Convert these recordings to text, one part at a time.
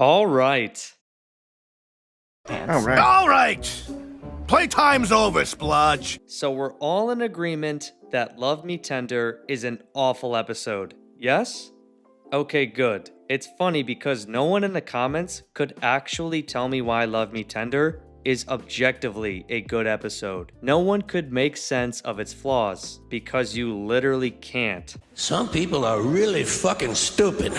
All right. All right. All right! Playtime's over, Splodge. So we're all in agreement that Love Me Tender is an awful episode. Yes? Okay, good. It's funny because no one in the comments could actually tell me why Love Me Tender is objectively a good episode. No one could make sense of its flaws because you literally can't. Some people are really fucking stupid.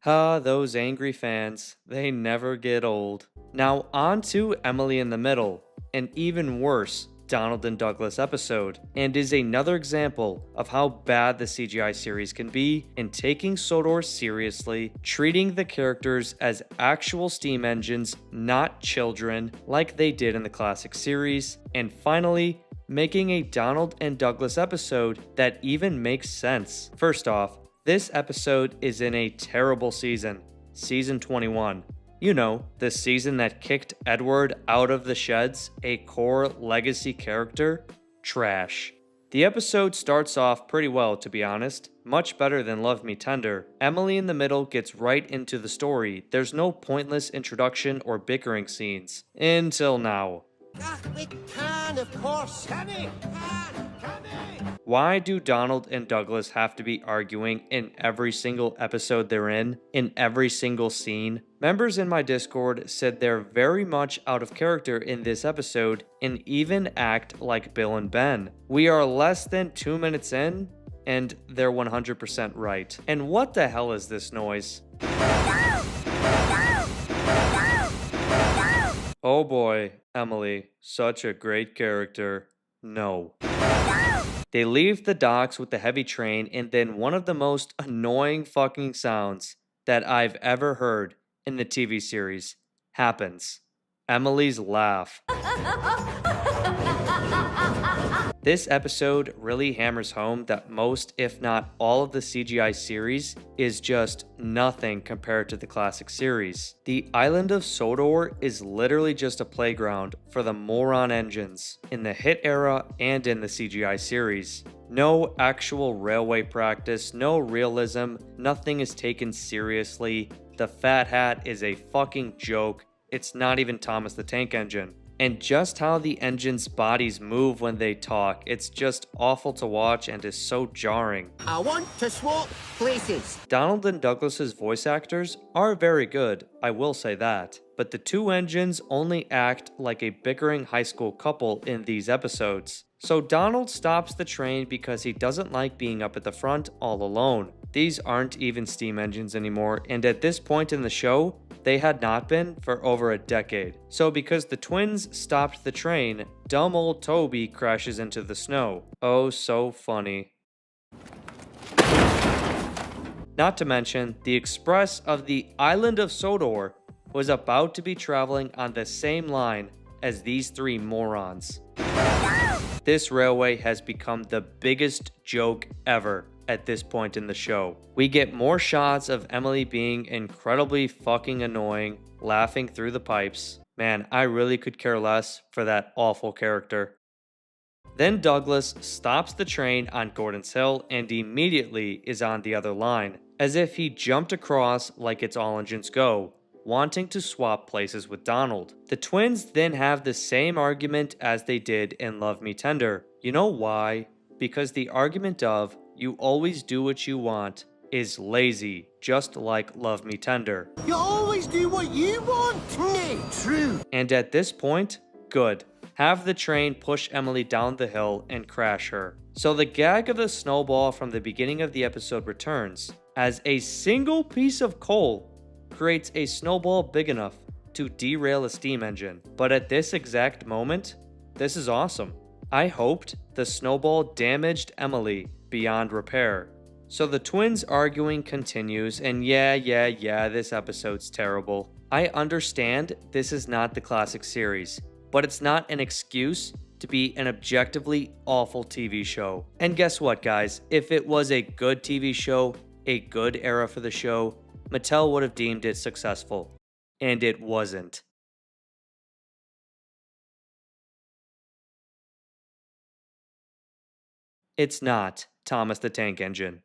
Those angry fans. They never get old. Now on to Emily in the Middle, an even worse Donald and Douglas episode, and is another example of how bad the CGI series can be in taking Sodor seriously, treating the characters as actual steam engines, not children, like they did in the classic series, and finally, making a Donald and Douglas episode that even makes sense. First off, this episode is in a terrible season, season 21. You know, the season that kicked Edward out of the sheds, a core legacy character? Trash. The episode starts off pretty well, to be honest. Much better than Love Me Tender. Emily in the Middle gets right into the story. There's no pointless introduction or bickering scenes. Until now. We can, of course. Why do Donald and Douglas have to be arguing in every single episode they're in every single scene? Members in my Discord said they're very much out of character in this episode and even act like Bill and Ben. We are less than 2 minutes in, and they're 100% right. And what the hell is this noise? Oh boy, Emily, such a great character. No. They leave the docks with the heavy train, and then one of the most annoying fucking sounds that I've ever heard in the TV series happens. Emily's laugh. This episode really hammers home that most, if not all, of the CGI series is just nothing compared to the classic series. The island of Sodor is literally just a playground for the moron engines in the hit era and in the CGI series. No actual railway practice, no realism, nothing is taken seriously. The Fat Hat is a fucking joke. It's not even Thomas the Tank Engine. And just how the engine's bodies move when they talk, it's just awful to watch and is so jarring. I want to swap places. Donald and Douglas's voice actors are very good, I will say that. But the two engines only act like a bickering high school couple in these episodes. So Donald stops the train because he doesn't like being up at the front all alone. These aren't even steam engines anymore, and at this point in the show, they had not been for over a decade. So because the twins stopped the train, dumb old Toby crashes into the snow. Oh, so funny. Not to mention, the express of the island of Sodor was about to be traveling on the same line as these three morons. This railway has become the biggest joke ever at this point in the show. We get more shots of Emily being incredibly fucking annoying, laughing through the pipes. Man, I really could care less for that awful character. Then Douglas stops the train on Gordon's Hill and immediately is on the other line, as if he jumped across like it's all engines go, wanting to swap places with Donald. The twins then have the same argument as they did in Love Me Tender. You know why? Because the argument of "you always do what you want" is lazy, just like Love Me Tender. You always do what you want. Nay, true. And at this point, good. Have the train push Emily down the hill and crash her. So the gag of the snowball from the beginning of the episode returns, as a single piece of coal creates a snowball big enough to derail a steam engine. But at this exact moment, this is awesome. I hoped the snowball damaged Emily beyond repair. So the twins arguing continues, and yeah, this episode's terrible. I understand this is not the classic series, but it's not an excuse to be an objectively awful TV show. And guess what, guys? If it was a good TV show, a good era for the show, Mattel would have deemed it successful. And it wasn't. It's not Thomas the Tank Engine.